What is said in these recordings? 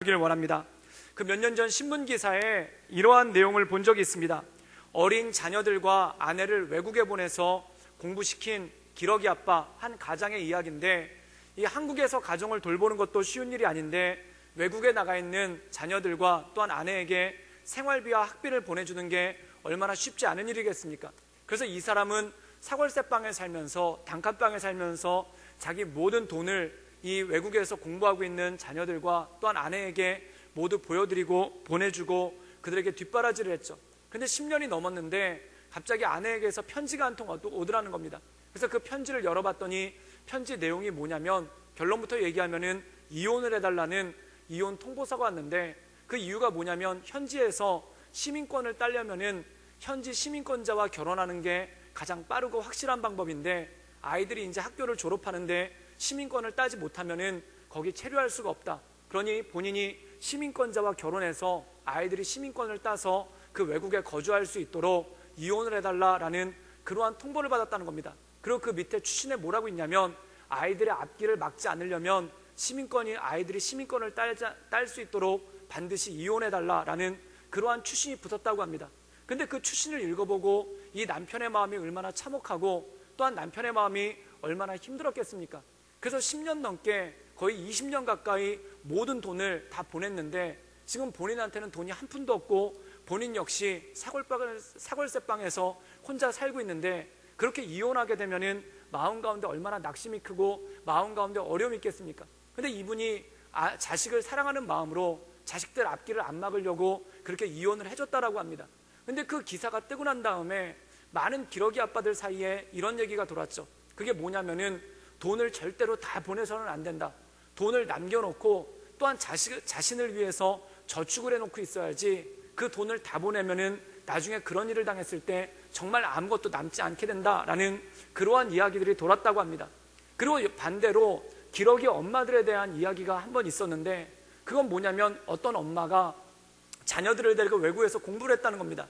길 원합니다. 그 몇 년 전 신문 기사에 이러한 내용을 본 적이 있습니다. 어린 자녀들과 아내를 외국에 보내서 공부시킨 기러기 아빠 한 가장의 이야기인데, 이 한국에서 가정을 돌보는 것도 쉬운 일이 아닌데 외국에 나가 있는 자녀들과 또한 아내에게 생활비와 학비를 보내주는 게 얼마나 쉽지 않은 일이겠습니까? 그래서 이 사람은 사골세방에 살면서, 단칸방에 살면서 자기 모든 돈을 이 외국에서 공부하고 있는 자녀들과 또한 아내에게 모두 보여드리고 보내주고 그들에게 뒷바라지를 했죠. 근데 10년이 넘었는데 갑자기 아내에게서 편지가 한 통 오더라는 겁니다. 그래서 그 편지를 열어봤더니 편지 내용이 뭐냐면, 결론부터 얘기하면은 이혼을 해달라는 이혼 통보서가 왔는데, 그 이유가 뭐냐면 현지에서 시민권을 따려면은 현지 시민권자와 결혼하는 게 가장 빠르고 확실한 방법인데, 아이들이 이제 학교를 졸업하는데 시민권을 따지 못하면은 거기 체류할 수가 없다. 그러니 본인이 시민권자와 결혼해서 아이들이 시민권을 따서 그 외국에 거주할 수 있도록 이혼을 해달라라는 그러한 통보를 받았다는 겁니다. 그리고 그 밑에 추신에 뭐라고 있냐면, 아이들의 앞길을 막지 않으려면 아이들이 시민권을 딸 수 있도록 반드시 이혼해달라라는 그러한 추신이 붙었다고 합니다. 근데 그 추신을 읽어보고 이 남편의 마음이 얼마나 참혹하고 또한 남편의 마음이 얼마나 힘들었겠습니까? 그래서 10년 넘게 거의 20년 가까이 모든 돈을 다 보냈는데 지금 본인한테는 돈이 한 푼도 없고 본인 역시 사골세방에서 혼자 살고 있는데, 그렇게 이혼하게 되면은 마음 가운데 얼마나 낙심이 크고 마음 가운데 어려움이 있겠습니까? 근데 이분이 자식을 사랑하는 마음으로 자식들 앞길을 안 막으려고 그렇게 이혼을 해줬다라고 합니다. 근데 그 기사가 뜨고 난 다음에 많은 기러기 아빠들 사이에 이런 얘기가 돌았죠. 그게 뭐냐면은 돈을 절대로 다 보내서는 안 된다. 돈을 남겨놓고 또한 자신을 위해서 저축을 해놓고 있어야지, 그 돈을 다 보내면은 나중에 그런 일을 당했을 때 정말 아무것도 남지 않게 된다라는 그러한 이야기들이 돌았다고 합니다. 그리고 반대로 기러기 엄마들에 대한 이야기가 한 번 있었는데, 그건 뭐냐면 어떤 엄마가 자녀들을 데리고 외국에서 공부를 했다는 겁니다.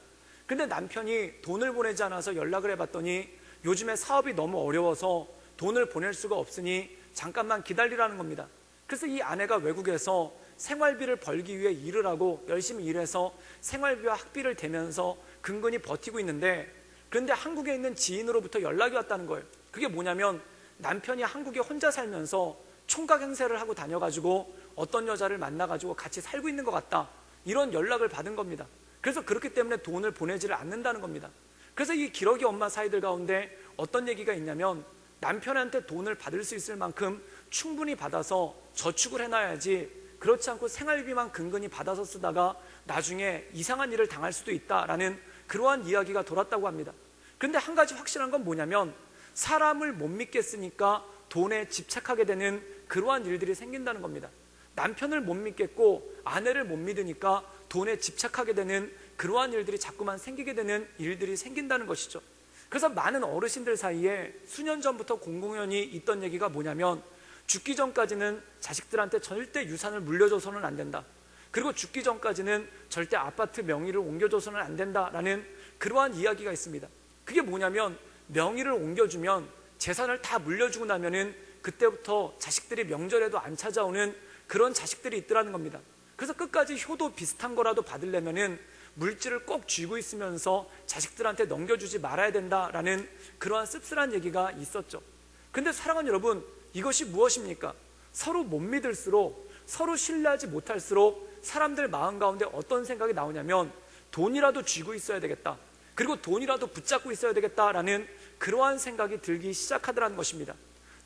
근데 남편이 돈을 보내지 않아서 연락을 해봤더니 요즘에 사업이 너무 어려워서 돈을 보낼 수가 없으니 잠깐만 기다리라는 겁니다. 그래서 이 아내가 외국에서 생활비를 벌기 위해 일을 하고 열심히 일해서 생활비와 학비를 대면서 근근히 버티고 있는데, 그런데 한국에 있는 지인으로부터 연락이 왔다는 거예요. 그게 뭐냐면 남편이 한국에 혼자 살면서 총각 행세를 하고 다녀가지고 어떤 여자를 만나가지고 같이 살고 있는 것 같다, 이런 연락을 받은 겁니다. 그래서 그렇기 때문에 돈을 보내지를 않는다는 겁니다. 그래서 이 기러기 엄마 사이들 가운데 어떤 얘기가 있냐면, 남편한테 돈을 받을 수 있을 만큼 충분히 받아서 저축을 해놔야지, 그렇지 않고 생활비만 근근히 받아서 쓰다가 나중에 이상한 일을 당할 수도 있다라는 그러한 이야기가 돌았다고 합니다. 그런데 한 가지 확실한 건 뭐냐면, 사람을 못 믿겠으니까 돈에 집착하게 되는 그러한 일들이 생긴다는 겁니다. 남편을 못 믿겠고 아내를 못 믿으니까 돈에 집착하게 되는 그러한 일들이 자꾸만 생기게 되는 일들이 생긴다는 것이죠. 그래서 많은 어르신들 사이에 수년 전부터 공공연히 있던 얘기가 뭐냐면, 죽기 전까지는 자식들한테 절대 유산을 물려줘서는 안 된다. 그리고 죽기 전까지는 절대 아파트 명의를 옮겨줘서는 안 된다라는 그러한 이야기가 있습니다. 그게 뭐냐면, 명의를 옮겨주면 재산을 다 물려주고 나면은 그때부터 자식들이 명절에도 안 찾아오는 그런 자식들이 있더라는 겁니다. 그래서 끝까지 효도 비슷한 거라도 받으려면은 물질을 꼭 쥐고 있으면서 자식들한테 넘겨주지 말아야 된다라는 그러한 씁쓸한 얘기가 있었죠. 근데 사랑하는 여러분, 이것이 무엇입니까? 서로 못 믿을수록, 서로 신뢰하지 못할수록 사람들 마음 가운데 어떤 생각이 나오냐면, 돈이라도 쥐고 있어야 되겠다, 그리고 돈이라도 붙잡고 있어야 되겠다라는 그러한 생각이 들기 시작하더라는 것입니다.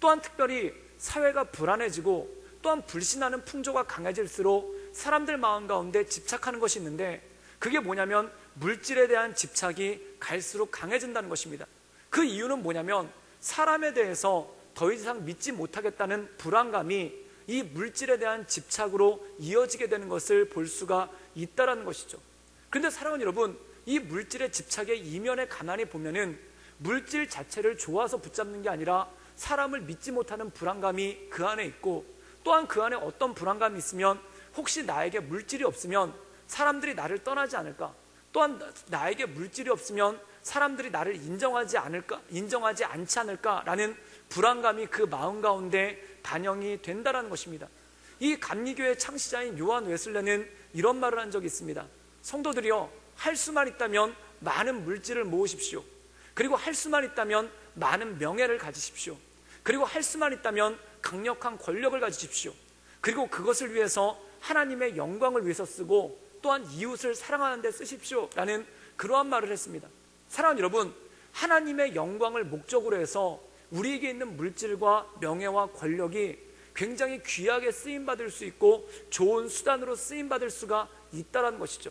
또한 특별히 사회가 불안해지고 또한 불신하는 풍조가 강해질수록 사람들 마음 가운데 집착하는 것이 있는데, 그게 뭐냐면 물질에 대한 집착이 갈수록 강해진다는 것입니다. 그 이유는 뭐냐면, 사람에 대해서 더 이상 믿지 못하겠다는 불안감이 이 물질에 대한 집착으로 이어지게 되는 것을 볼 수가 있다는 것이죠. 그런데 사랑하는 여러분, 이 물질의 집착의 이면에 가만히 보면은 물질 자체를 좋아서 붙잡는 게 아니라 사람을 믿지 못하는 불안감이 그 안에 있고, 또한 그 안에 어떤 불안감이 있으면 혹시 나에게 물질이 없으면 사람들이 나를 떠나지 않을까, 또한 나에게 물질이 없으면 사람들이 나를 인정하지 않지 않을까라는 불안감이 그 마음 가운데 반영이 된다는 것입니다. 이 감리교의 창시자인 요한 웨슬레는 이런 말을 한 적이 있습니다. 성도들이여, 할 수만 있다면 많은 물질을 모으십시오. 그리고 할 수만 있다면 많은 명예를 가지십시오. 그리고 할 수만 있다면 강력한 권력을 가지십시오. 그리고 그것을 위해서 하나님의 영광을 위해서 쓰고 또한 이웃을 사랑하는 데 쓰십시오 라는 그러한 말을 했습니다. 사랑하는 여러분, 하나님의 영광을 목적으로 해서 우리에게 있는 물질과 명예와 권력이 굉장히 귀하게 쓰임받을 수 있고 좋은 수단으로 쓰임받을 수가 있다는 것이죠.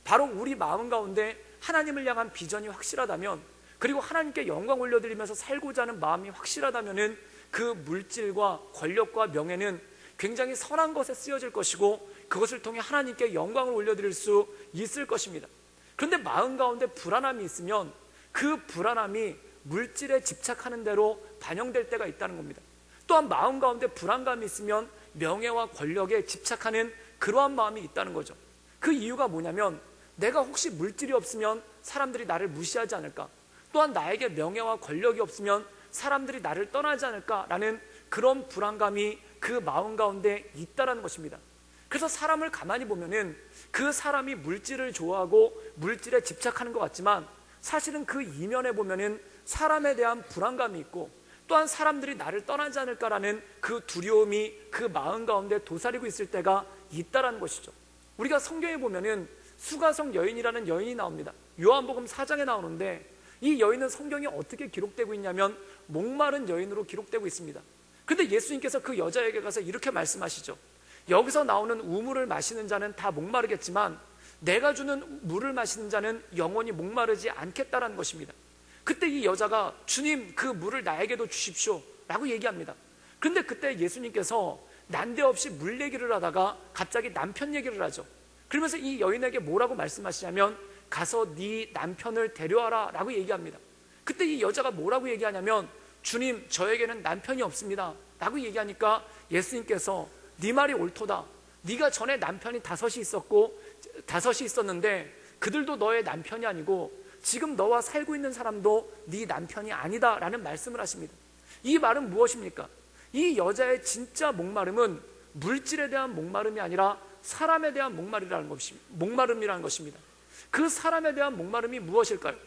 바로 우리 마음 가운데 하나님을 향한 비전이 확실하다면, 그리고 하나님께 영광 올려드리면서 살고자 하는 마음이 확실하다면 그 물질과 권력과 명예는 굉장히 선한 것에 쓰여질 것이고 그것을 통해 하나님께 영광을 올려드릴 수 있을 것입니다. 그런데 마음 가운데 불안함이 있으면 그 불안함이 물질에 집착하는 대로 반영될 때가 있다는 겁니다. 또한 마음 가운데 불안감이 있으면 명예와 권력에 집착하는 그러한 마음이 있다는 거죠. 그 이유가 뭐냐면, 내가 혹시 물질이 없으면 사람들이 나를 무시하지 않을까, 또한 나에게 명예와 권력이 없으면 사람들이 나를 떠나지 않을까라는 그런 불안감이 그 마음 가운데 있다는 것입니다. 그래서 사람을 가만히 보면은 그 사람이 물질을 좋아하고 물질에 집착하는 것 같지만 사실은 그 이면에 보면은 사람에 대한 불안감이 있고 또한 사람들이 나를 떠나지 않을까라는 그 두려움이 그 마음 가운데 도사리고 있을 때가 있다는 것이죠. 우리가 성경에 보면은 수가성 여인이라는 여인이 나옵니다. 요한복음 4장에 나오는데 이 여인은 성경에 어떻게 기록되고 있냐면 목마른 여인으로 기록되고 있습니다. 근데 예수님께서 그 여자에게 가서 이렇게 말씀하시죠. 여기서 나오는 우물을 마시는 자는 다 목마르겠지만 내가 주는 물을 마시는 자는 영원히 목마르지 않겠다라는 것입니다. 그때 이 여자가 주님, 그 물을 나에게도 주십시오 라고 얘기합니다. 그런데 그때 예수님께서 난데없이 물 얘기를 하다가 갑자기 남편 얘기를 하죠. 그러면서 이 여인에게 뭐라고 말씀하시냐면 가서 네 남편을 데려와라 라고 얘기합니다. 그때 이 여자가 뭐라고 얘기하냐면 주님, 저에게는 남편이 없습니다 라고 얘기하니까 예수님께서 네 말이 옳도다. 네가 전에 남편이 5이 있었는데 그들도 너의 남편이 아니고 지금 너와 살고 있는 사람도 네 남편이 아니다 라는 말씀을 하십니다. 이 말은 무엇입니까? 이 여자의 진짜 목마름은 물질에 대한 목마름이 아니라 사람에 대한 목마름이라는 것입니다. 그 사람에 대한 목마름이 무엇일까요?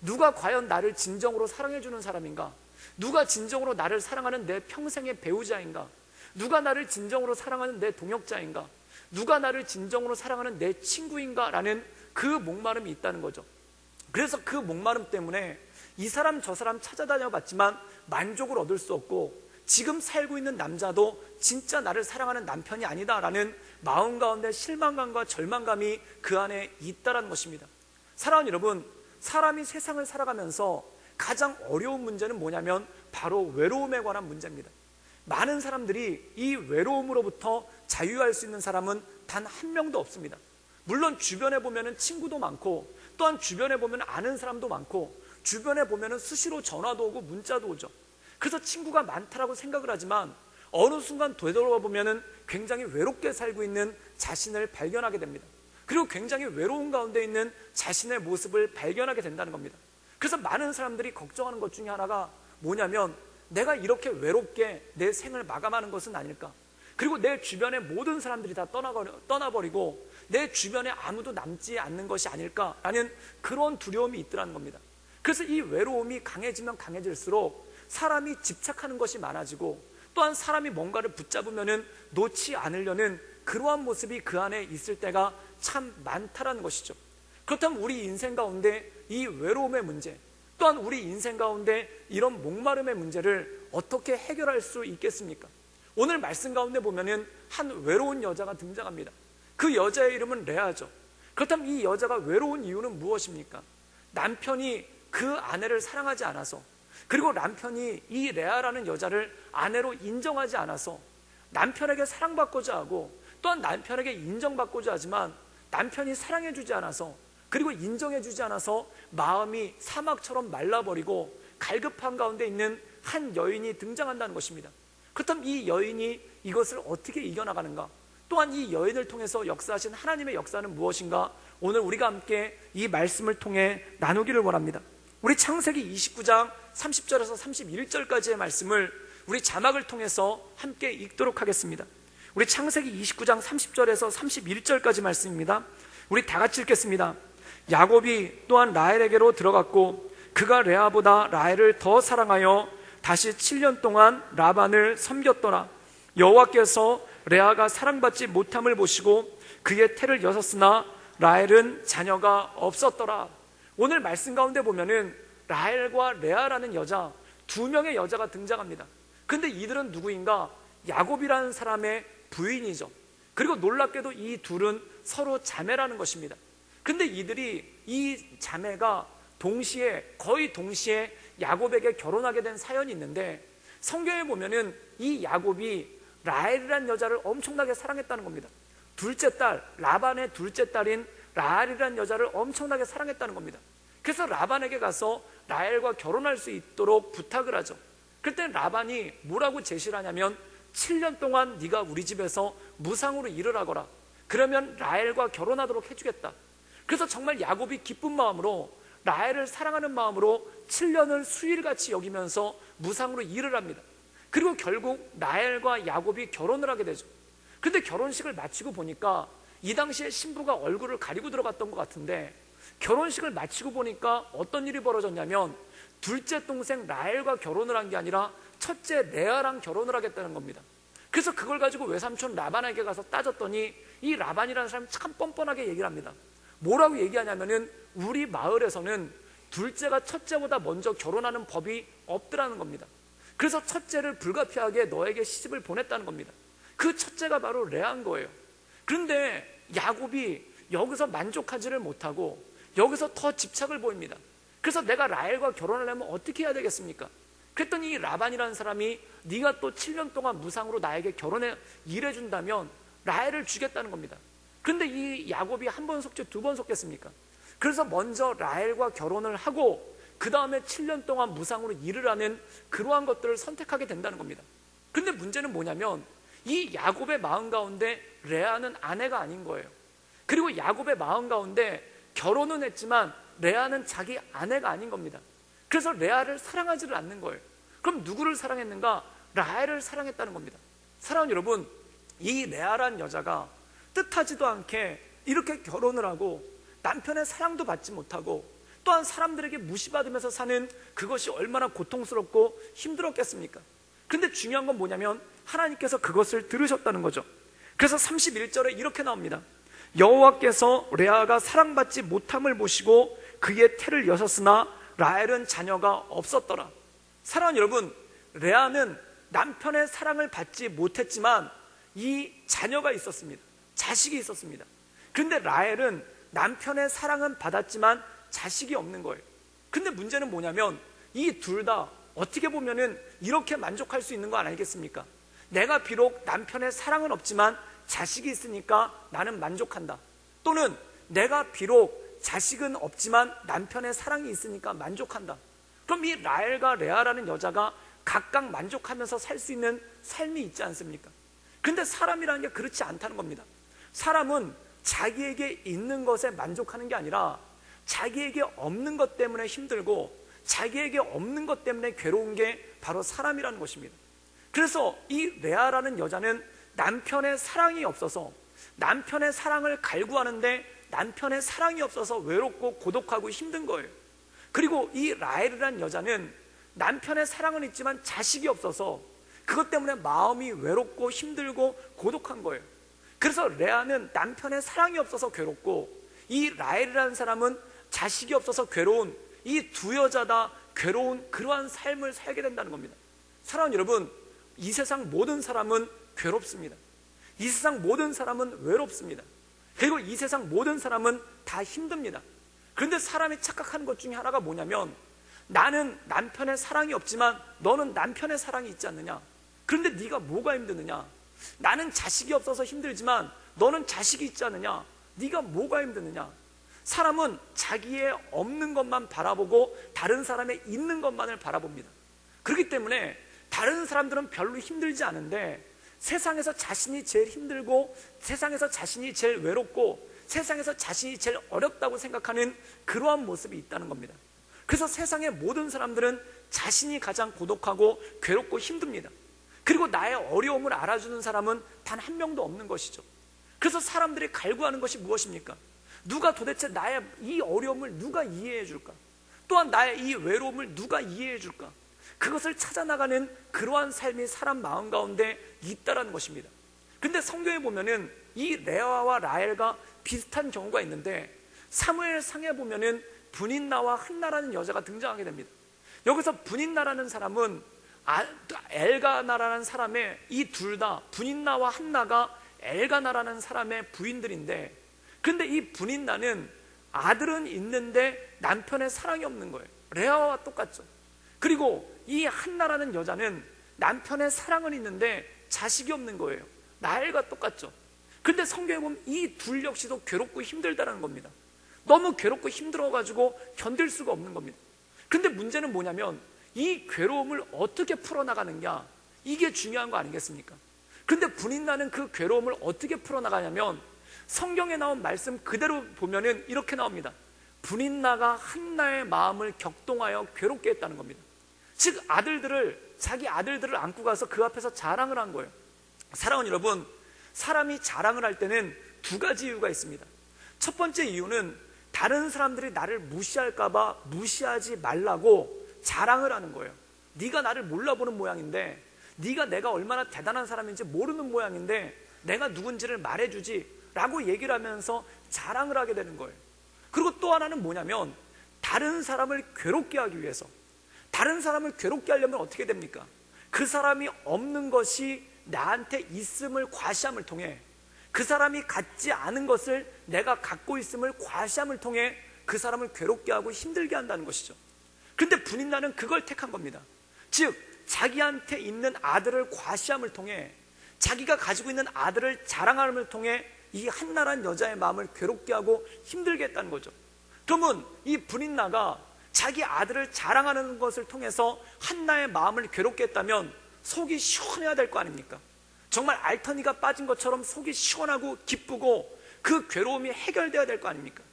누가 과연 나를 진정으로 사랑해주는 사람인가? 누가 진정으로 나를 사랑하는 내 평생의 배우자인가? 누가 나를 진정으로 사랑하는 내 동역자인가? 누가 나를 진정으로 사랑하는 내 친구인가? 라는 그 목마름이 있다는 거죠. 그래서 그 목마름 때문에 이 사람 저 사람 찾아다녀 봤지만 만족을 얻을 수 없고 지금 살고 있는 남자도 진짜 나를 사랑하는 남편이 아니다라는 마음 가운데 실망감과 절망감이 그 안에 있다는 것입니다. 사랑하는 여러분, 사람이 세상을 살아가면서 가장 어려운 문제는 뭐냐면 바로 외로움에 관한 문제입니다. 많은 사람들이 이 외로움으로부터 자유할 수 있는 사람은 단 한 명도 없습니다. 물론 주변에 보면 친구도 많고 또한 주변에 보면 아는 사람도 많고 주변에 보면 수시로 전화도 오고 문자도 오죠. 그래서 친구가 많다라고 생각을 하지만 어느 순간 되돌아보면 굉장히 외롭게 살고 있는 자신을 발견하게 됩니다. 그리고 굉장히 외로운 가운데 있는 자신의 모습을 발견하게 된다는 겁니다. 그래서 많은 사람들이 걱정하는 것 중에 하나가 뭐냐면 내가 이렇게 외롭게 내 생을 마감하는 것은 아닐까? 그리고 내 주변의 모든 사람들이 다 떠나버리고 내 주변에 아무도 남지 않는 것이 아닐까라는 그런 두려움이 있더라는 겁니다. 그래서 이 외로움이 강해지면 강해질수록 사람이 집착하는 것이 많아지고 또한 사람이 뭔가를 붙잡으면 놓지 않으려는 그러한 모습이 그 안에 있을 때가 참 많다라는 것이죠. 그렇다면 우리 인생 가운데 이 외로움의 문제, 또한 우리 인생 가운데 이런 목마름의 문제를 어떻게 해결할 수 있겠습니까? 오늘 말씀 가운데 보면은 한 외로운 여자가 등장합니다. 그 여자의 이름은 레아죠. 그렇다면 이 여자가 외로운 이유는 무엇입니까? 남편이 그 아내를 사랑하지 않아서, 그리고 남편이 이 레아라는 여자를 아내로 인정하지 않아서 남편에게 사랑받고자 하고 또한 남편에게 인정받고자 하지만 남편이 사랑해주지 않아서 그리고 인정해주지 않아서 마음이 사막처럼 말라버리고 갈급한 가운데 있는 한 여인이 등장한다는 것입니다. 그렇다면 이 여인이 이것을 어떻게 이겨나가는가? 또한 이 여인을 통해서 역사하신 하나님의 역사는 무엇인가? 오늘 우리가 함께 이 말씀을 통해 나누기를 원합니다. 우리 창세기 29장 30절에서 31절까지의 말씀을 우리 자막을 통해서 함께 읽도록 하겠습니다. 우리 창세기 29장 30절에서 31절까지 말씀입니다. 우리 다 같이 읽겠습니다. 야곱이 또한 라헬에게로 들어갔고 그가 레아보다 라헬을 더 사랑하여 다시 7년 동안 라반을 섬겼더라. 여호와께서 레아가 사랑받지 못함을 보시고 그의 태를 여셨으나 라헬은 자녀가 없었더라. 오늘 말씀 가운데 보면은 라헬과 레아라는 여자, 두 명의 여자가 등장합니다. 근데 이들은 누구인가? 야곱이라는 사람의 부인이죠. 그리고 놀랍게도 이 둘은 서로 자매라는 것입니다. 근데 이 자매가 거의 동시에 야곱에게 결혼하게 된 사연이 있는데, 성경에 보면은 이 야곱이 라헬이라는 여자를 엄청나게 사랑했다는 겁니다. 둘째 딸, 라반의 둘째 딸인 라헬이라는 여자를 엄청나게 사랑했다는 겁니다. 그래서 라반에게 가서 라헬과 결혼할 수 있도록 부탁을 하죠. 그때 라반이 뭐라고 제시를 하냐면 7년 동안 네가 우리 집에서 무상으로 일을 하거라. 그러면 라헬과 결혼하도록 해주겠다. 그래서 정말 야곱이 기쁜 마음으로, 라헬을 사랑하는 마음으로 7년을 수일같이 여기면서 무상으로 일을 합니다. 그리고 결국 라헬과 야곱이 결혼을 하게 되죠. 근데 결혼식을 마치고 보니까 이 당시에 신부가 얼굴을 가리고 들어갔던 것 같은데, 결혼식을 마치고 보니까 어떤 일이 벌어졌냐면 둘째 동생 라헬과 결혼을 한 게 아니라 첫째 레아랑 결혼을 하겠다는 겁니다. 그래서 그걸 가지고 외삼촌 라반에게 가서 따졌더니 이 라반이라는 사람이 참 뻔뻔하게 얘기를 합니다. 뭐라고 얘기하냐면은 우리 마을에서는 둘째가 첫째보다 먼저 결혼하는 법이 없더라는 겁니다. 그래서 첫째를 불가피하게 너에게 시집을 보냈다는 겁니다. 그 첫째가 바로 레아인 거예요. 그런데 야곱이 여기서 만족하지를 못하고 여기서 더 집착을 보입니다. 그래서 내가 라헬과 결혼하려면 어떻게 해야 되겠습니까? 그랬더니 이 라반이라는 사람이 네가 또 7년 동안 무상으로 나에게 결혼해 일해준다면 라헬을 주겠다는 겁니다. 그런데 이 야곱이 한 번 속지 두 번 속겠습니까? 그래서 먼저 라헬과 결혼을 하고 그 다음에 7년 동안 무상으로 일을 하는 그러한 것들을 선택하게 된다는 겁니다. 근데 문제는 뭐냐면 이 야곱의 마음 가운데 레아는 아내가 아닌 거예요. 그리고 야곱의 마음 가운데 결혼은 했지만 레아는 자기 아내가 아닌 겁니다. 그래서 레아를 사랑하지를 않는 거예요. 그럼 누구를 사랑했는가? 라헬을 사랑했다는 겁니다. 사랑하는 여러분, 이 레아라는 여자가 뜻하지도 않게 이렇게 결혼을 하고 남편의 사랑도 받지 못하고 또한 사람들에게 무시받으면서 사는 그것이 얼마나 고통스럽고 힘들었겠습니까? 근데 중요한 건 뭐냐면 하나님께서 그것을 들으셨다는 거죠. 그래서 31절에 이렇게 나옵니다. 여호와께서 레아가 사랑받지 못함을 보시고 그의 태를 여셨으나 라헬은 자녀가 없었더라. 사랑하는 여러분, 레아는 남편의 사랑을 받지 못했지만 이 자녀가 있었습니다. 자식이 있었습니다. 그런데 라헬은 남편의 사랑은 받았지만 자식이 없는 거예요. 근데 문제는 뭐냐면 이 둘 다 어떻게 보면은 이렇게 만족할 수 있는 거 아니겠습니까? 내가 비록 남편의 사랑은 없지만 자식이 있으니까 나는 만족한다. 또는 내가 비록 자식은 없지만 남편의 사랑이 있으니까 만족한다. 그럼 이 라헬과 레아라는 여자가 각각 만족하면서 살 수 있는 삶이 있지 않습니까? 근데 사람이라는 게 그렇지 않다는 겁니다. 사람은 자기에게 있는 것에 만족하는 게 아니라 자기에게 없는 것 때문에 힘들고 자기에게 없는 것 때문에 괴로운 게 바로 사람이라는 것입니다. 그래서 이 레아라는 여자는 남편의 사랑이 없어서 남편의 사랑을 갈구하는데 남편의 사랑이 없어서 외롭고 고독하고 힘든 거예요. 그리고 이 라헬이라는 여자는 남편의 사랑은 있지만 자식이 없어서 그것 때문에 마음이 외롭고 힘들고 고독한 거예요. 그래서 레아는 남편의 사랑이 없어서 괴롭고 이 라헬이라는 사람은 자식이 없어서 괴로운, 이 두 여자 다 괴로운 그러한 삶을 살게 된다는 겁니다. 사랑하는 여러분, 이 세상 모든 사람은 괴롭습니다. 이 세상 모든 사람은 외롭습니다. 그리고 이 세상 모든 사람은 다 힘듭니다. 그런데 사람이 착각하는 것 중에 하나가 뭐냐면 나는 남편의 사랑이 없지만 너는 남편의 사랑이 있지 않느냐? 그런데 네가 뭐가 힘드느냐? 나는 자식이 없어서 힘들지만 너는 자식이 있지 않느냐? 네가 뭐가 힘드느냐? 사람은 자기의 없는 것만 바라보고 다른 사람의 있는 것만을 바라봅니다. 그렇기 때문에 다른 사람들은 별로 힘들지 않은데 세상에서 자신이 제일 힘들고 세상에서 자신이 제일 외롭고 세상에서 자신이 제일 어렵다고 생각하는 그러한 모습이 있다는 겁니다. 그래서 세상의 모든 사람들은 자신이 가장 고독하고 괴롭고 힘듭니다. 그리고 나의 어려움을 알아주는 사람은 단 한 명도 없는 것이죠. 그래서 사람들이 갈구하는 것이 무엇입니까? 누가 도대체 나의 이 어려움을 누가 이해해 줄까? 또한 나의 이 외로움을 누가 이해해 줄까? 그것을 찾아나가는 그러한 삶이 사람 마음 가운데 있다라는 것입니다. 근데 성경에 보면은 이 레아와 라헬과 비슷한 경우가 있는데, 사무엘상에 보면은 분인나와 한나라는 여자가 등장하게 됩니다. 여기서 분인나라는 사람은 엘가나라는 사람의, 이 둘 다 분인나와 한나가 엘가나라는 사람의 부인들인데, 근데 이 분인나는 아들은 있는데 남편의 사랑이 없는 거예요. 레아와 똑같죠. 그리고 이 한나라는 여자는 남편의 사랑은 있는데 자식이 없는 거예요. 라헬과 똑같죠. 근데 성경에 보면 이 둘 역시도 괴롭고 힘들다는 겁니다. 너무 괴롭고 힘들어가지고 견딜 수가 없는 겁니다. 근데 문제는 뭐냐면 이 괴로움을 어떻게 풀어나가느냐, 이게 중요한 거 아니겠습니까? 근데 분인나는 그 괴로움을 어떻게 풀어나가냐면 성경에 나온 말씀 그대로 보면은 이렇게 나옵니다. 분인나가 한나의 마음을 격동하여 괴롭게 했다는 겁니다. 즉 자기 아들들을 안고 가서 그 앞에서 자랑을 한 거예요. 사랑하는 여러분, 사람이 자랑을 할 때는 두 가지 이유가 있습니다. 첫 번째 이유는 다른 사람들이 나를 무시할까 봐 무시하지 말라고 자랑을 하는 거예요. 네가 나를 몰라보는 모양인데, 네가 내가 얼마나 대단한 사람인지 모르는 모양인데 내가 누군지를 말해주지 라고 얘기를 하면서 자랑을 하게 되는 거예요. 그리고 또 하나는 뭐냐면, 다른 사람을 괴롭게 하기 위해서, 다른 사람을 괴롭게 하려면 어떻게 됩니까? 그 사람이 없는 것이 나한테 있음을 과시함을 통해, 그 사람이 갖지 않은 것을 내가 갖고 있음을 과시함을 통해 그 사람을 괴롭게 하고 힘들게 한다는 것이죠. 그런데 분인나는 그걸 택한 겁니다. 즉 자기한테 있는 아들을 과시함을 통해, 자기가 가지고 있는 아들을 자랑함을 통해 이 한나라는 여자의 마음을 괴롭게 하고 힘들게 했다는 거죠. 그러면 이 분인나가 자기 아들을 자랑하는 것을 통해서 한나의 마음을 괴롭게 했다면 속이 시원해야 될 거 아닙니까? 정말 알터니가 빠진 것처럼 속이 시원하고 기쁘고 그 괴로움이 해결돼야 될 거 아닙니까?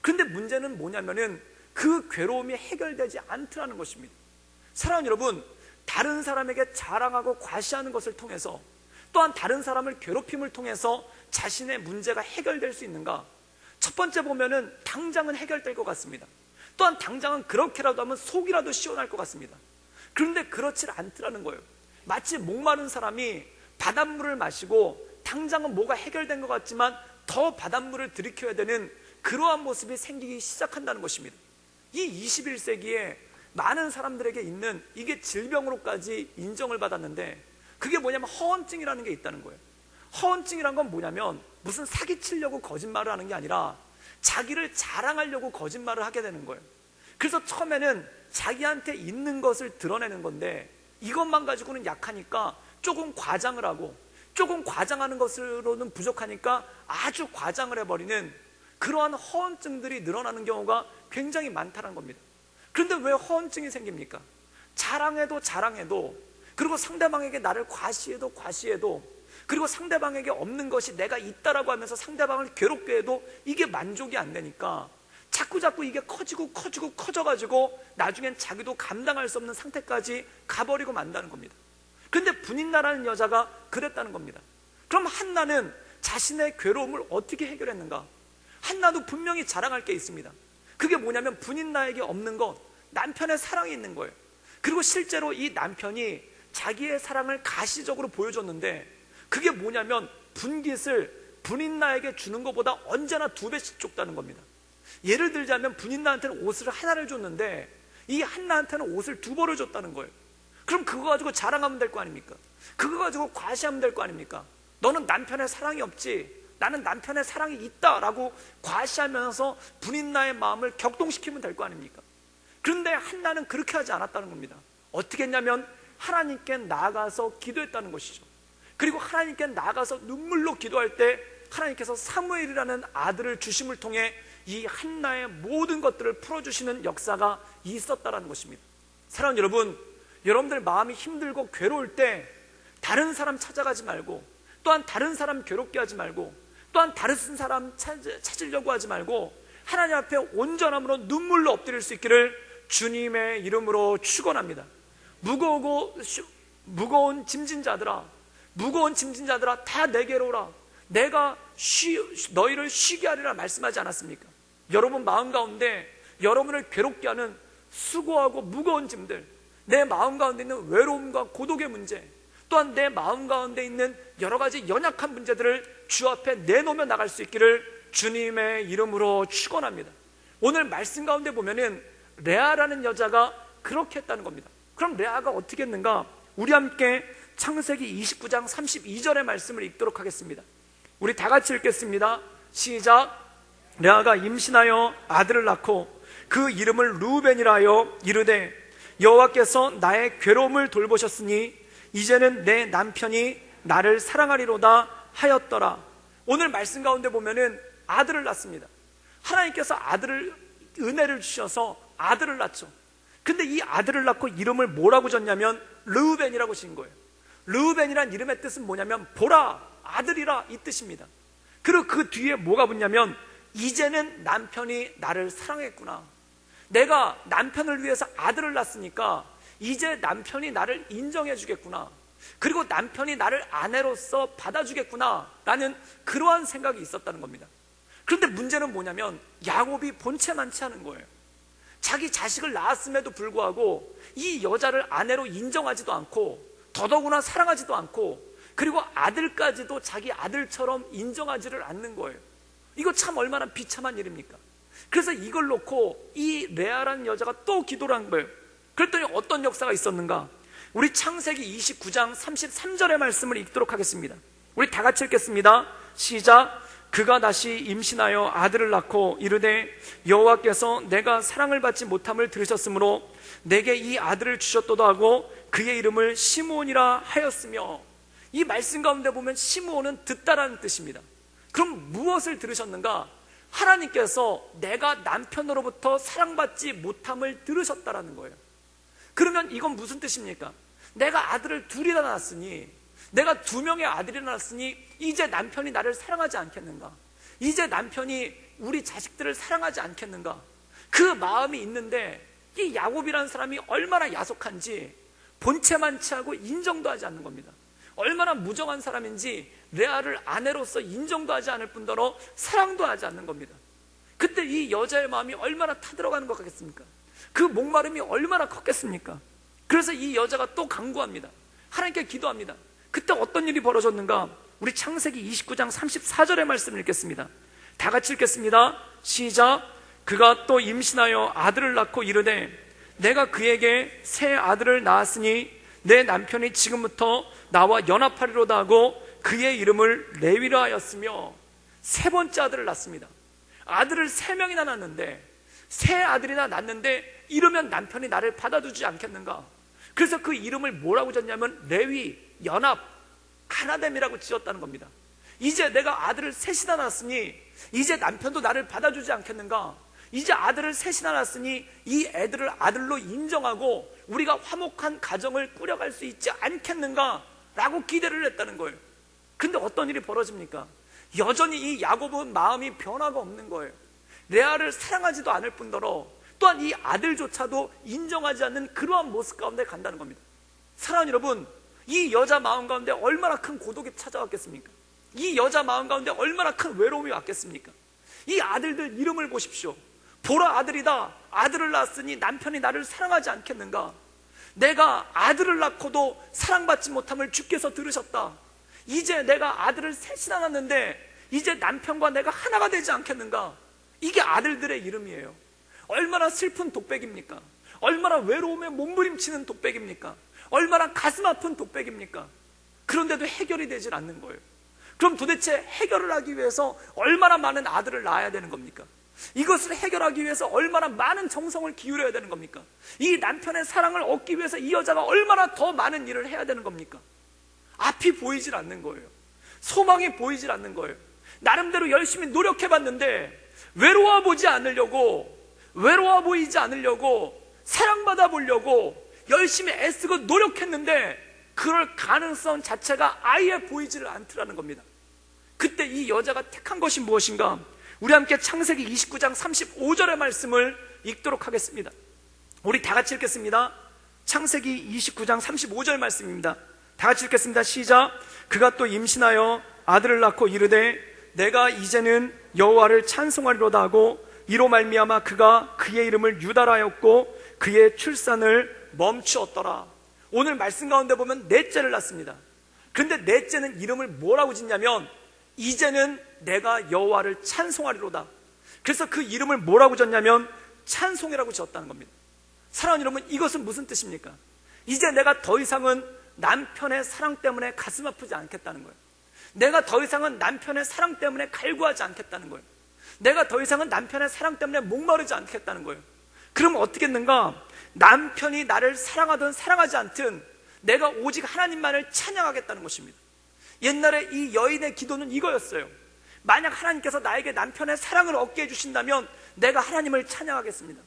그런데 문제는 뭐냐면은 그 괴로움이 해결되지 않더라는 것입니다. 사랑하는 여러분, 다른 사람에게 자랑하고 과시하는 것을 통해서, 또한 다른 사람을 괴롭힘을 통해서 자신의 문제가 해결될 수 있는가? 첫 번째 보면은 당장은 해결될 것 같습니다. 또한 당장은 그렇게라도 하면 속이라도 시원할 것 같습니다. 그런데 그렇지 않더라는 거예요. 마치 목마른 사람이 바닷물을 마시고 당장은 뭐가 해결된 것 같지만 더 바닷물을 들이켜야 되는 그러한 모습이 생기기 시작한다는 것입니다. 이 21세기에 많은 사람들에게 있는 이게 질병으로까지 인정을 받았는데, 그게 뭐냐면 허언증이라는 게 있다는 거예요. 허언증이란 건 뭐냐면 무슨 사기치려고 거짓말을 하는 게 아니라 자기를 자랑하려고 거짓말을 하게 되는 거예요. 그래서 처음에는 자기한테 있는 것을 드러내는 건데, 이것만 가지고는 약하니까 조금 과장을 하고, 조금 과장하는 것으로는 부족하니까 아주 과장을 해버리는 그러한 허언증들이 늘어나는 경우가 굉장히 많다는 겁니다. 그런데 왜 허언증이 생깁니까? 자랑해도, 그리고 상대방에게 나를 과시해도, 그리고 상대방에게 없는 것이 내가 있다라고 하면서 상대방을 괴롭게 해도 이게 만족이 안 되니까 자꾸 이게 커져가지고 나중엔 자기도 감당할 수 없는 상태까지 가버리고 만다는 겁니다. 근데 분인나라는 여자가 그랬다는 겁니다. 그럼 한나는 자신의 괴로움을 어떻게 해결했는가? 한나도 분명히 자랑할 게 있습니다. 그게 뭐냐면 분인나에게 없는 것, 남편의 사랑이 있는 거예요. 그리고 실제로 이 남편이 자기의 사랑을 가시적으로 보여줬는데, 그게 뭐냐면 분깃을 분인나에게 주는 것보다 언제나 2배씩 줬다는 겁니다. 예를 들자면 분인나한테는 옷을 하나를 줬는데 이 한나한테는 옷을 2벌을 줬다는 거예요. 그럼 그거 가지고 자랑하면 될 거 아닙니까? 그거 가지고 과시하면 될 거 아닙니까? 너는 남편의 사랑이 없지, 나는 남편의 사랑이 있다라고 과시하면서 분인나의 마음을 격동시키면 될 거 아닙니까? 그런데 한나는 그렇게 하지 않았다는 겁니다. 어떻게 했냐면 하나님께 나아가서 기도했다는 것이죠. 그리고 하나님께 나아가서 눈물로 기도할 때 하나님께서 사무엘이라는 아들을 주심을 통해 이 한나의 모든 것들을 풀어주시는 역사가 있었다는 것입니다. 사랑하는 여러분, 여러분들 마음이 힘들고 괴로울 때 다른 사람 찾아가지 말고, 또한 다른 사람 괴롭게 하지 말고, 또한 다른 사람 찾으려고 하지 말고 하나님 앞에 온전함으로 눈물로 엎드릴 수 있기를 주님의 이름으로 축원합니다. 무거운 짐진 자들아, 무거운 짐진 자들아 다 내게로 오라. 내가 너희를 쉬게 하리라 말씀하지 않았습니까? 여러분 마음 가운데 여러분을 괴롭게 하는 수고하고 무거운 짐들, 내 마음 가운데 있는 외로움과 고독의 문제, 또한 내 마음 가운데 있는 여러 가지 연약한 문제들을 주 앞에 내놓으며 나갈 수 있기를 주님의 이름으로 축원합니다. 오늘 말씀 가운데 보면은 레아라는 여자가 그렇게 했다는 겁니다. 그럼 레아가 어떻게 했는가? 우리 함께 창세기 29장 32절의 말씀을 읽도록 하겠습니다. 우리 다 같이 읽겠습니다. 시작. 레아가 임신하여 아들을 낳고 그 이름을 르우벤이라 하여 이르되 여호와께서 나의 괴로움을 돌보셨으니 이제는 내 남편이 나를 사랑하리로다 하였더라. 오늘 말씀 가운데 보면은 아들을 낳습니다. 하나님께서 은혜를 주셔서 아들을 낳죠. 근데 이 아들을 낳고 이름을 뭐라고 졌냐면 르우벤이라고 지은 거예요. 르우벤이란 이름의 뜻은 뭐냐면 보라, 아들이라 이 뜻입니다. 그리고 그 뒤에 뭐가 붙냐면 이제는 남편이 나를 사랑했구나. 내가 남편을 위해서 아들을 낳았으니까 이제 남편이 나를 인정해 주겠구나. 그리고 남편이 나를 아내로서 받아주겠구나 라는 그러한 생각이 있었다는 겁니다. 그런데 문제는 뭐냐면 야곱이 본체만치 않은 거예요. 자기 자식을 낳았음에도 불구하고 이 여자를 아내로 인정하지도 않고 더더구나 사랑하지도 않고 그리고 아들까지도 자기 아들처럼 인정하지를 않는 거예요. 이거 참 얼마나 비참한 일입니까? 그래서 이걸 놓고 이 레아라는 여자가 또 기도를 한 거예요. 그랬더니 어떤 역사가 있었는가? 우리 창세기 29장 33절의 말씀을 읽도록 하겠습니다. 우리 다 같이 읽겠습니다. 시작. 그가 다시 임신하여 아들을 낳고 이르되 여호와께서 내가 사랑을 받지 못함을 들으셨으므로 내게 이 아들을 주셨도다 하고 그의 이름을 시므온이라 하였으며, 이 말씀 가운데 보면 시므온은 듣다라는 뜻입니다. 그럼 무엇을 들으셨는가? 하나님께서 내가 남편으로부터 사랑받지 못함을 들으셨다라는 거예요. 그러면 이건 무슨 뜻입니까? 내가 아들을 둘이나 낳았으니, 내가 2명의 아들이 낳았으니 이제 남편이 나를 사랑하지 않겠는가? 이제 남편이 우리 자식들을 사랑하지 않겠는가? 그 마음이 있는데 이 야곱이라는 사람이 얼마나 야속한지 본체만치 하고 인정도 하지 않는 겁니다. 얼마나 무정한 사람인지 레아를 아내로서 인정도 하지 않을 뿐더러 사랑도 하지 않는 겁니다. 그때 이 여자의 마음이 얼마나 타들어가는 것 같겠습니까? 그 목마름이 얼마나 컸겠습니까? 그래서 이 여자가 또 간구합니다. 하나님께 기도합니다. 그때 어떤 일이 벌어졌는가? 우리 창세기 29장 34절의 말씀을 읽겠습니다. 다 같이 읽겠습니다. 시작. 그가 또 임신하여 아들을 낳고 이르되 내가 그에게 새 아들을 낳았으니 내 남편이 지금부터 나와 연합하리로다 하고 그의 이름을 레위라 하였으며, 3번째 아들을 낳습니다. 아들을 3명이나 낳는데, 새 아들이나 낳는데 이러면 남편이 나를 받아주지 않겠는가? 그래서 그 이름을 뭐라고 졌냐면 레위, 연합, 가나뎀이라고 지었다는 겁니다. 이제 내가 아들을 셋이나 낳았으니 이제 남편도 나를 받아주지 않겠는가? 이제 아들을 셋이나 낳았으니 이 애들을 아들로 인정하고 우리가 화목한 가정을 꾸려갈 수 있지 않겠는가? 라고 기대를 했다는 거예요. 근데 어떤 일이 벌어집니까? 여전히 이 야곱은 마음이 변화가 없는 거예요. 레아를 사랑하지도 않을 뿐더러 또한 이 아들조차도 인정하지 않는 그러한 모습 가운데 간다는 겁니다. 사랑하는 여러분, 이 여자 마음 가운데 얼마나 큰 고독이 찾아왔겠습니까? 이 여자 마음 가운데 얼마나 큰 외로움이 왔겠습니까? 이 아들들 이름을 보십시오. 보라, 아들이다. 아들을 낳았으니 남편이 나를 사랑하지 않겠는가? 내가 아들을 낳고도 사랑받지 못함을 주께서 들으셨다. 이제 내가 아들을 셋이나 낳았는데 이제 남편과 내가 하나가 되지 않겠는가? 이게 아들들의 이름이에요. 얼마나 슬픈 독백입니까? 얼마나 외로움에 몸부림치는 독백입니까? 얼마나 가슴 아픈 독백입니까? 그런데도 해결이 되질 않는 거예요. 그럼 도대체 해결을 하기 위해서 얼마나 많은 아들을 낳아야 되는 겁니까? 이것을 해결하기 위해서 얼마나 많은 정성을 기울여야 되는 겁니까? 이 남편의 사랑을 얻기 위해서 이 여자가 얼마나 더 많은 일을 해야 되는 겁니까? 앞이 보이질 않는 거예요. 소망이 보이질 않는 거예요. 나름대로 열심히 노력해봤는데 외로워 보이지 않으려고, 사랑받아 보려고 열심히 애쓰고 노력했는데 그럴 가능성 자체가 아예 보이지를 않더라는 겁니다. 그때 이 여자가 택한 것이 무엇인가? 우리 함께 창세기 29장 35절의 말씀을 읽도록 하겠습니다. 우리 다 같이 읽겠습니다. 창세기 29장 35절 말씀입니다. 다 같이 읽겠습니다. 시작. 그가 또 임신하여 아들을 낳고 이르되 내가 이제는 여호와를 찬송하리로다 하고 이로 말미암아 그가 그의 이름을 유다라 하였고 그의 출산을 멈추었더라. 오늘 말씀 가운데 보면 넷째를 낳습니다. 그런데 넷째는 이름을 뭐라고 짓냐면 이제는 내가 여호와를 찬송하리로다. 그래서 그 이름을 뭐라고 졌냐면 찬송이라고 지었다는 겁니다. 사랑하는 여러분, 이것은 무슨 뜻입니까? 이제 내가 더 이상은 남편의 사랑 때문에 가슴 아프지 않겠다는 거예요. 내가 더 이상은 남편의 사랑 때문에 갈구하지 않겠다는 거예요. 내가 더 이상은 남편의 사랑 때문에 목마르지 않겠다는 거예요. 그럼 어떻게 했는가? 남편이 나를 사랑하든 사랑하지 않든 내가 오직 하나님만을 찬양하겠다는 것입니다. 옛날에 이 여인의 기도는 이거였어요. 만약 하나님께서 나에게 남편의 사랑을 얻게 해주신다면 내가 하나님을 찬양하겠습니다.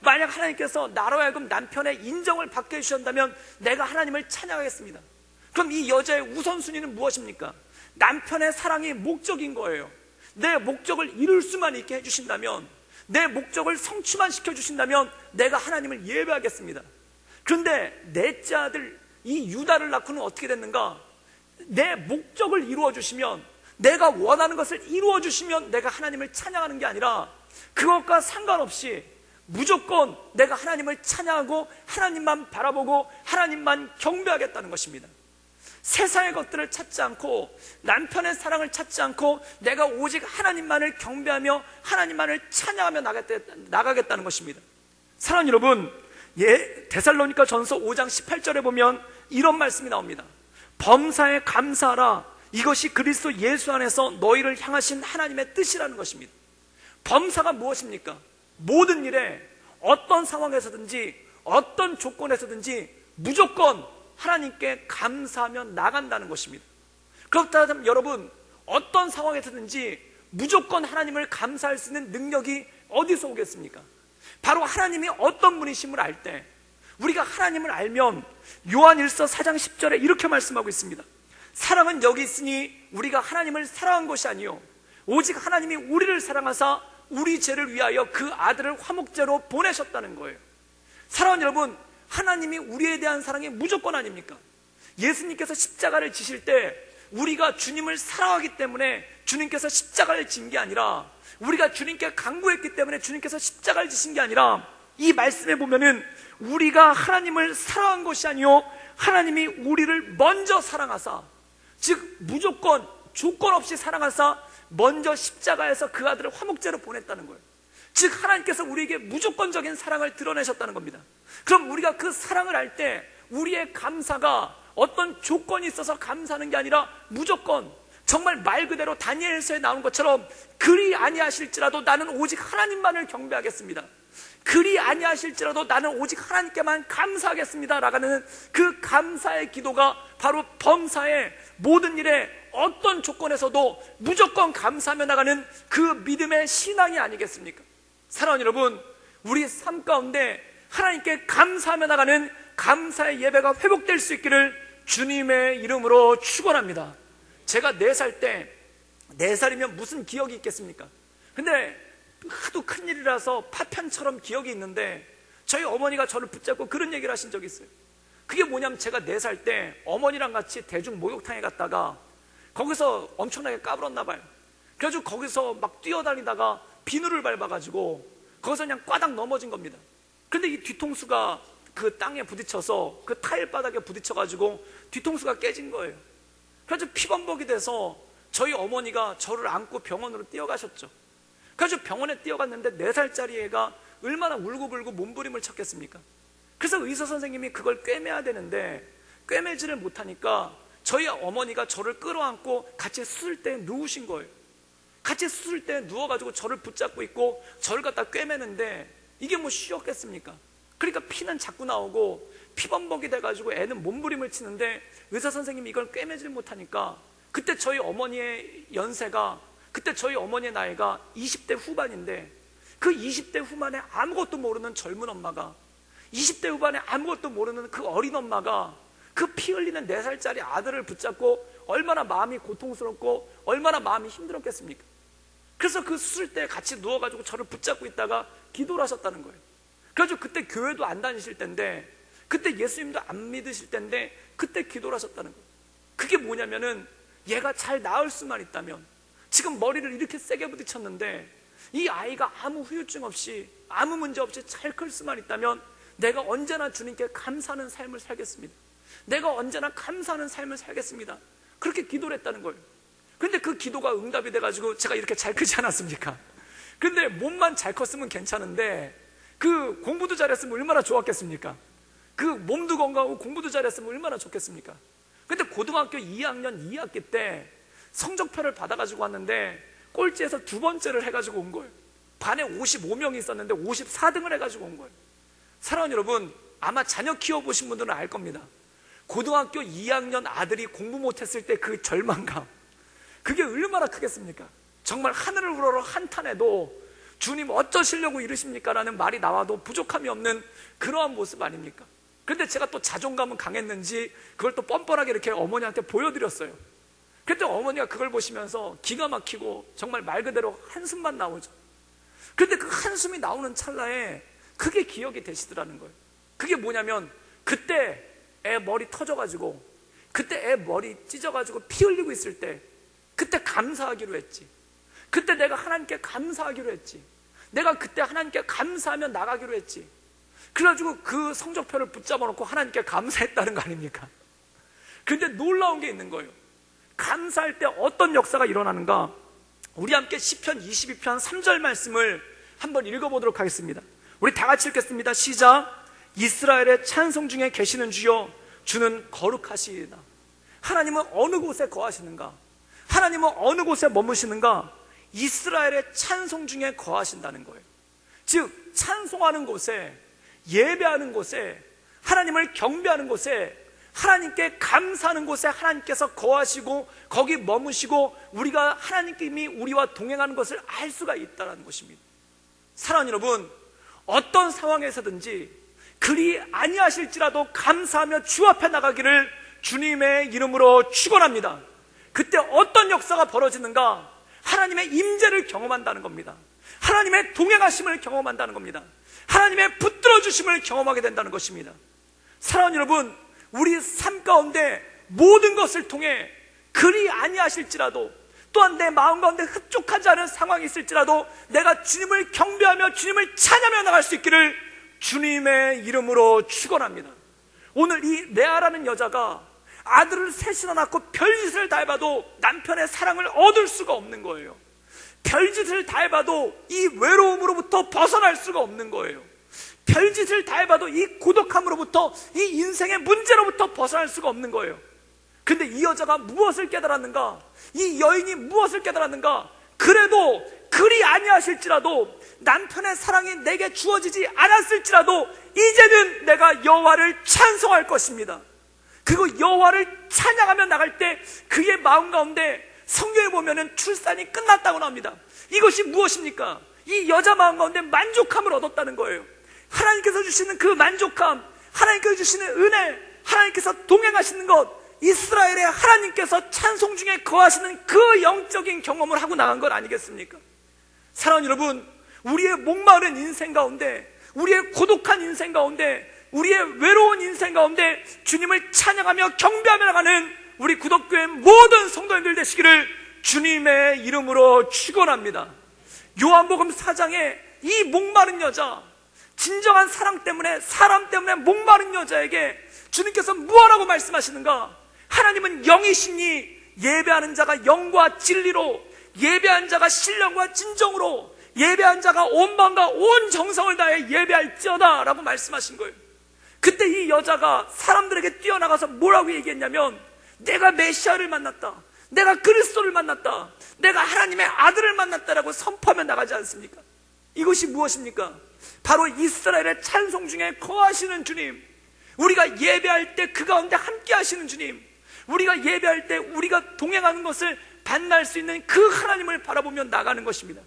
만약 하나님께서 나로 하여금 남편의 인정을 받게 해주신다면 내가 하나님을 찬양하겠습니다. 그럼 이 여자의 우선순위는 무엇입니까? 남편의 사랑이 목적인 거예요. 내 목적을 이룰 수만 있게 해주신다면, 내 목적을 성취만 시켜주신다면 내가 하나님을 예배하겠습니다. 그런데 넷째 아들 이 유다를 낳고는 어떻게 됐는가? 내 목적을 이루어주시면, 내가 원하는 것을 이루어주시면 내가 하나님을 찬양하는 게 아니라 그것과 상관없이 무조건 내가 하나님을 찬양하고 하나님만 바라보고 하나님만 경배하겠다는 것입니다. 세상의 것들을 찾지 않고 남편의 사랑을 찾지 않고 내가 오직 하나님만을 경배하며 하나님만을 찬양하며 나가겠다는 것입니다. 사랑하는 여러분, 데살로니가 전서 5장 18절에 보면 이런 말씀이 나옵니다. 범사에 감사하라. 이것이 그리스도 예수 안에서 너희를 향하신 하나님의 뜻이라는 것입니다. 범사가 무엇입니까? 모든 일에 어떤 상황에서든지 어떤 조건에서든지 무조건 하나님께 감사하며 나간다는 것입니다. 그렇다면 여러분, 어떤 상황에서든지 무조건 하나님을 감사할 수 있는 능력이 어디서 오겠습니까? 바로 하나님이 어떤 분이심을 알 때, 우리가 하나님을 알면 요한일서 4장 10절에 이렇게 말씀하고 있습니다. 사랑은 여기 있으니 우리가 하나님을 사랑한 것이 아니요 오직 하나님이 우리를 사랑하사 우리 죄를 위하여 그 아들을 화목제로 보내셨다는 거예요. 사랑하는 여러분, 하나님이 우리에 대한 사랑이 무조건 아닙니까? 예수님께서 십자가를 지실 때 우리가 주님을 사랑하기 때문에 주님께서 십자가를 진 게 아니라, 우리가 주님께 간구했기 때문에 주님께서 십자가를 지신 게 아니라, 이 말씀에 보면은 우리가 하나님을 사랑한 것이 아니요 하나님이 우리를 먼저 사랑하사, 즉 무조건 조건 없이 사랑하사 먼저 십자가에서 그 아들을 화목제로 보냈다는 거예요. 즉 하나님께서 우리에게 무조건적인 사랑을 드러내셨다는 겁니다. 그럼 우리가 그 사랑을 알 때 우리의 감사가 어떤 조건이 있어서 감사하는 게 아니라 무조건, 정말 말 그대로 다니엘서에 나온 것처럼 그리 아니하실지라도 나는 오직 하나님만을 경배하겠습니다. 그리 아니하실지라도 나는 오직 하나님께만 감사하겠습니다 라는 그 감사의 기도가 바로 범사의 모든 일에 어떤 조건에서도 무조건 감사하며 나가는 그 믿음의 신앙이 아니겠습니까? 사랑하는 여러분, 우리 삶 가운데 하나님께 감사하며 나가는 감사의 예배가 회복될 수 있기를 주님의 이름으로 축원합니다. 제가 4살 때, 4살이면 무슨 기억이 있겠습니까? 근데 하도 큰일이라서 파편처럼 기억이 있는데 저희 어머니가 저를 붙잡고 그런 얘기를 하신 적이 있어요. 그게 뭐냐면 제가 4살 때 어머니랑 같이 대중 목욕탕에 갔다가 거기서 엄청나게 까불었나 봐요. 그래가지고 거기서 막 뛰어다니다가 비누를 밟아가지고 거기서 그냥 꽈당 넘어진 겁니다. 근데 이 뒤통수가 그 땅에 부딪혀서 그 타일 바닥에 부딪혀가지고 뒤통수가 깨진 거예요. 그래서 피범벅이 돼서 저희 어머니가 저를 안고 병원으로 뛰어가셨죠. 그래서 병원에 뛰어갔는데 4살짜리 애가 얼마나 울고불고 몸부림을 쳤겠습니까? 그래서 의사 선생님이 그걸 꿰매야 되는데 꿰매지를 못하니까 저희 어머니가 저를 끌어안고 같이 수술대에 누우신 거예요. 같이 수술대에 누워가지고 저를 붙잡고 있고 저를 갖다 꿰매는데 이게 뭐 쉬웠겠습니까? 그러니까 피는 자꾸 나오고 피범벅이 돼가지고 애는 몸부림을 치는데 의사 선생님이 이걸 꿰매지를 못하니까 그때 저희 어머니의 연세가, 그때 저희 어머니의 나이가 20대 후반인데 그 20대 후반에 아무것도 모르는 젊은 엄마가, 20대 후반에 아무것도 모르는 그 어린 엄마가 그 피 흘리는 4살짜리 아들을 붙잡고 얼마나 마음이 고통스럽고 얼마나 마음이 힘들었겠습니까? 그래서 그 수술대에 같이 누워가지고 저를 붙잡고 있다가 기도를 하셨다는 거예요. 그래가지고 그때 교회도 안 다니실 때인데 그때 예수님도 안 믿으실 때인데 그때 기도를 하셨다는 거예요. 그게 뭐냐면은 얘가 잘 나을 수만 있다면, 지금 머리를 이렇게 세게 부딪혔는데 이 아이가 아무 후유증 없이 아무 문제 없이 잘 클 수만 있다면 내가 언제나 주님께 감사하는 삶을 살겠습니다. 내가 언제나 감사하는 삶을 살겠습니다. 그렇게 기도를 했다는 거예요. 근데 그 기도가 응답이 돼가지고 제가 이렇게 잘 크지 않았습니까? 근데 몸만 잘 컸으면 괜찮은데 그 공부도 잘했으면 얼마나 좋았겠습니까? 그 몸도 건강하고 공부도 잘했으면 얼마나 좋겠습니까? 근데 고등학교 2학년 2학기 때 성적표를 받아가지고 왔는데 꼴찌에서 두 번째를 해가지고 온 거예요. 반에 55명이 있었는데 54등을 해가지고 온 거예요. 사랑하는 여러분, 아마 자녀 키워보신 분들은 알 겁니다. 고등학교 2학년 아들이 공부 못했을 때 그 절망감, 그게 얼마나 크겠습니까? 정말 하늘을 우러러 한탄해도 주님 어쩌시려고 이러십니까? 라는 말이 나와도 부족함이 없는 그러한 모습 아닙니까? 근데 제가 또 자존감은 강했는지 그걸 또 뻔뻔하게 이렇게 어머니한테 보여드렸어요. 그때 어머니가 그걸 보시면서 기가 막히고 정말 말 그대로 한숨만 나오죠. 근데 그 한숨이 나오는 찰나에 그게 기억이 되시더라는 거예요. 그게 뭐냐면 그때 애 머리 터져가지고, 그때 애 머리 찢어가지고 피 흘리고 있을 때 그때 감사하기로 했지. 그때 내가 하나님께 감사하기로 했지. 내가 그때 하나님께 감사하며 나가기로 했지. 그래가지고 그 성적표를 붙잡아 놓고 하나님께 감사했다는 거 아닙니까? 근데 놀라운 게 있는 거예요. 감사할 때 어떤 역사가 일어나는가? 우리 함께 시편 22편 3절 말씀을 한번 읽어보도록 하겠습니다. 우리 다 같이 읽겠습니다. 시작. 이스라엘의 찬송 중에 계시는 주여, 주는 거룩하시이다. 하나님은 어느 곳에 거하시는가? 하나님은 어느 곳에 머무시는가? 이스라엘의 찬송 중에 거하신다는 거예요. 즉 찬송하는 곳에, 예배하는 곳에, 하나님을 경배하는 곳에, 하나님께 감사하는 곳에 하나님께서 거하시고 거기 머무시고 우리가 하나님께 우리와 동행하는 것을 알 수가 있다는 것입니다. 사랑하는 여러분, 어떤 상황에서든지 그리 아니하실지라도 감사하며 주 앞에 나가기를 주님의 이름으로 축원합니다. 그때 어떤 역사가 벌어지는가? 하나님의 임재를 경험한다는 겁니다. 하나님의 동행하심을 경험한다는 겁니다. 하나님의 붙들어 주심을 경험하게 된다는 것입니다. 사랑하는 여러분, 우리 삶 가운데 모든 것을 통해 그리 아니하실지라도, 또한 내 마음 가운데 흡족하지 않은 상황이 있을지라도 내가 주님을 경배하며 주님을 찬양하며 나갈 수 있기를 주님의 이름으로 축원합니다. 오늘 이 레아라는 여자가 아들을 셋이나 낳고 별짓을 다 해봐도 남편의 사랑을 얻을 수가 없는 거예요. 별짓을 다 해봐도 이 외로움으로부터 벗어날 수가 없는 거예요. 별짓을 다 해봐도 이 고독함으로부터, 이 인생의 문제로부터 벗어날 수가 없는 거예요. 근데 이 여자가 무엇을 깨달았는가? 이 여인이 무엇을 깨달았는가? 그래도 그리 아니하실지라도, 남편의 사랑이 내게 주어지지 않았을지라도 이제는 내가 여호와를 찬송할 것입니다. 그리고 여호와를 찬양하며 나갈 때 그의 마음 가운데 성경에 보면은 출산이 끝났다고 나옵니다. 이것이 무엇입니까? 이 여자 마음 가운데 만족함을 얻었다는 거예요. 하나님께서 주시는 그 만족함, 하나님께서 주시는 은혜, 하나님께서 동행하시는 것, 이스라엘의 하나님께서 찬송 중에 거하시는 그 영적인 경험을 하고 나간 것 아니겠습니까? 사랑하는 여러분, 우리의 목마른 인생 가운데, 우리의 고독한 인생 가운데, 우리의 외로운 인생 가운데 주님을 찬양하며 경배하며 나가는 우리 구독교회 모든 성도님들 되시기를 주님의 이름으로 축원합니다. 요한복음 4장에 이 목마른 여자, 진정한 사랑 때문에, 사람 때문에 목마른 여자에게 주님께서 무엇라고 말씀하시는가? 하나님은 영이시니 예배하는 자가 영과 진리로, 예배한 자가 신령과 진정으로, 예배한 자가 온 마음과 온 정성을 다해 예배할지어다 라고 말씀하신 거예요. 그때 이 여자가 사람들에게 뛰어나가서 뭐라고 얘기했냐면, 내가 메시아를 만났다, 내가 그리스도를 만났다, 내가 하나님의 아들을 만났다라고 선포하며 나가지 않습니까? 이것이 무엇입니까? 바로 이스라엘의 찬송 중에 거하시는 주님, 우리가 예배할 때 그 가운데 함께 하시는 주님, 우리가 예배할 때 우리가 동행하는 것을 만날 수 있는 그 하나님을 바라보며 나가는 것입니다.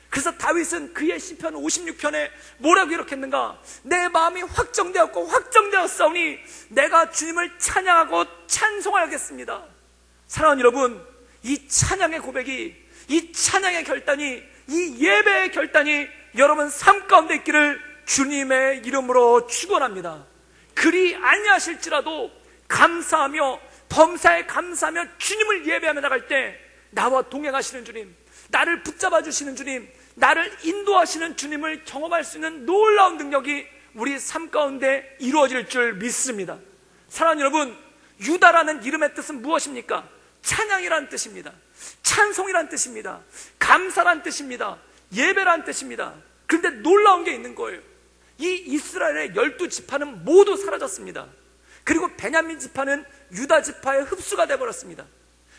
그래서 다윗은 그의 시편 56편에 뭐라고 기록했는가? 내 마음이 확정되었고 확정되었사오니 내가 주님을 찬양하고 찬송하겠습니다. 사랑하는 여러분, 이 찬양의 고백이, 이 찬양의 결단이, 이 예배의 결단이 여러분 삶 가운데 있기를 주님의 이름으로 축원합니다. 그리 아니하실지라도 감사하며 범사에 감사하며 주님을 예배하며 나갈 때 나와 동행하시는 주님, 나를 붙잡아 주시는 주님, 나를 인도하시는 주님을 경험할 수 있는 놀라운 능력이 우리 삶 가운데 이루어질 줄 믿습니다. 사랑하는 여러분, 유다라는 이름의 뜻은 무엇입니까? 찬양이라는 뜻입니다. 찬송이라는 뜻입니다. 감사라는 뜻입니다. 예배라는 뜻입니다. 그런데 놀라운 게 있는 거예요. 이 이스라엘의 12지파는 모두 사라졌습니다. 그리고 베냐민 지파는 유다 지파의 흡수가 되어버렸습니다.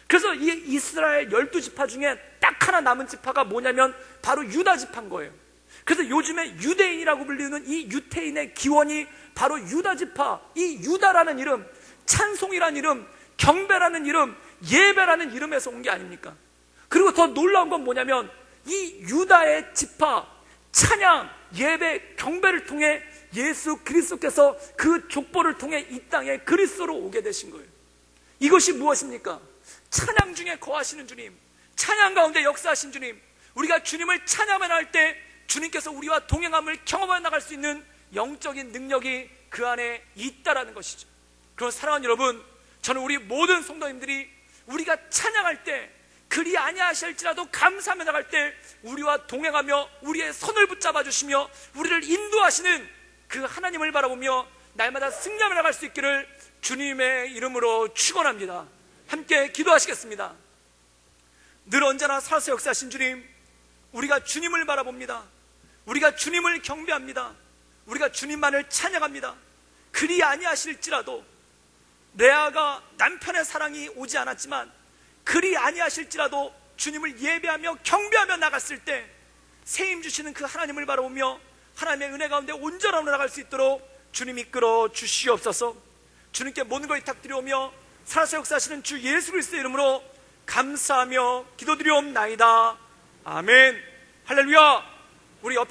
그래서 이 이스라엘 12지파 중에 딱 하나 남은 지파가 뭐냐면 바로 유다 지파인 거예요. 그래서 요즘에 유대인이라고 불리는 이 유태인의 기원이 바로 유다 지파, 이 유다라는 이름, 찬송이라는 이름, 경배라는 이름, 예배라는 이름에서 온 게 아닙니까? 그리고 더 놀라운 건 뭐냐면 이 유다의 지파, 찬양, 예배, 경배를 통해 예수 그리스도께서 그 족보를 통해 이 땅에 그리스도로 오게 되신 거예요. 이것이 무엇입니까? 찬양 중에 거하시는 주님, 찬양 가운데 역사하신 주님, 우리가 주님을 찬양하며 나갈 때 주님께서 우리와 동행함을 경험하며 나갈 수 있는 영적인 능력이 그 안에 있다라는 것이죠. 그럼 사랑하는 여러분, 저는 우리 모든 성도님들이 우리가 찬양할 때 그리 아니하실지라도 감사하며 나갈 때 우리와 동행하며 우리의 손을 붙잡아 주시며 우리를 인도하시는 그 하나님을 바라보며 날마다 승리하며 나갈 수 있기를 주님의 이름으로 축원합니다. 함께 기도하시겠습니다. 늘 언제나 살아서 역사하신 주님, 우리가 주님을 바라봅니다. 우리가 주님을 경배합니다. 우리가 주님만을 찬양합니다. 그리 아니하실지라도 레아가 남편의 사랑이 오지 않았지만 그리 아니하실지라도 주님을 예배하며 경배하며 나갔을 때 세임 주시는 그 하나님을 바라보며 하나님의 은혜 가운데 온전함으로 나갈 수 있도록 주님 이끌어 주시옵소서. 주님께 모든 걸 부탁드리오며 살아서 역사하시는 주 예수 그리스도의 이름으로 감사하며 기도드리옵나이다. 아멘. 할렐루야. 우리 옆에